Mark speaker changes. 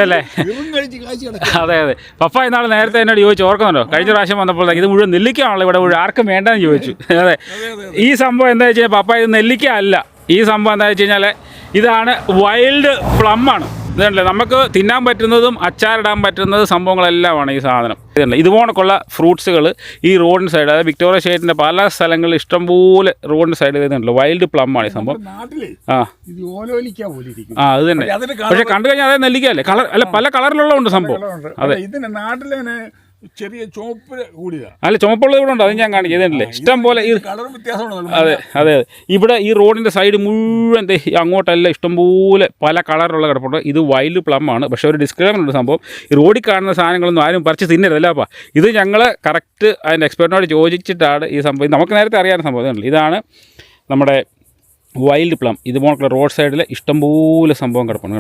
Speaker 1: അല്ലേ? അതെ അതെ. പപ്പ ഇന്നാൾ നേരത്തെ എന്നോട് ചോദിച്ചു, ഓർക്കുന്നുണ്ടോ? കഴിഞ്ഞ പ്രാവശ്യം വന്നപ്പോഴത്തേക്ക് ഇത് മുഴുവൻ നെല്ലിക്കാണല്ലോ ഇവിടെ മുഴുവൻ, ആർക്കും വേണ്ടെന്ന് ചോദിച്ചു. അതെ, ഈ സംഭവം എന്താ വെച്ച് കഴിഞ്ഞാൽ പപ്പ ഇത് നെല്ലിക്ക അല്ല. ഈ സംഭവം എന്താ വെച്ച് കഴിഞ്ഞാൽ ഇതാണ് വൈൽഡ് പ്ലം ആണ്. ഇതല്ലേ നമുക്ക് തിന്നാൻ പറ്റുന്നതും അച്ചാറിടാൻ പറ്റുന്നത് സംഭവങ്ങളെല്ലാമാണ് ഈ സാധനം. ഇതല്ല ഇതുപോലൊക്കെയുള്ള ഫ്രൂട്ട്സുകൾ ഈ റോഡിന് സൈഡ്, അതായത് വിക്ടോറിയ സ്റ്റേറ്റിൻ്റെ പല സ്ഥലങ്ങളിൽ ഇഷ്ടംപോലെ റോഡിന് സൈഡ് ചെയ്യുന്നുണ്ടല്ലോ. വൈൽഡ് പ്ലം ആണ് ഈ സംഭവം. അത് തന്നെ. പക്ഷെ കണ്ടു കഴിഞ്ഞാൽ അതായത് നെല്ലിക്കല്ലേ, കളർ അല്ല, പല കളറിലുള്ള ഉണ്ട് സംഭവം. അതെ,
Speaker 2: നാട്ടിലെ ചെറിയ ചുവപ്പ് കൂടിയതാണ്.
Speaker 1: അല്ല, ചുമപ്പുള്ളത് ഇവിടെ ഉണ്ട്, അത് ഞാൻ കാണിക്കുന്നതല്ലേ. ഇഷ്ടം പോലെ ഈ
Speaker 2: കളറും വ്യത്യാസമുണ്ട്.
Speaker 1: അതെ അതെ, ഇവിടെ ഈ റോഡിൻ്റെ സൈഡ് മുഴുവൻ അങ്ങോട്ടെല്ലാം ഇഷ്ടംപോലെ പല കളറിലുള്ള കിടപ്പുണ്ട്. ഇത് വൈൽഡ് പ്ലം ആണ്. പക്ഷേ ഒരു ഡിസ്ക്ലൈമർ ഉണ്ട് സംഭവം, ഈ റോഡിൽ കാണുന്ന സാധനങ്ങളൊന്നും ആരും പറിച്ച് തിന്നരുതല്ല. അപ്പം ഇത് ഞങ്ങൾ കറക്റ്റ് അതിൻ്റെ എക്സ്പെർട്ടിനോട് ചോദിച്ചിട്ടാണ് ഈ സംഭവം, നമുക്ക് നേരത്തെ അറിയാവുന്ന സംഭവം. ഇതാണ് നമ്മുടെ വൈൽഡ് പ്ലം. ഇതുപോലുള്ള റോഡ് സൈഡിൽ ഇഷ്ടംപോലെ സംഭവം കിടപ്പുണ്ട്.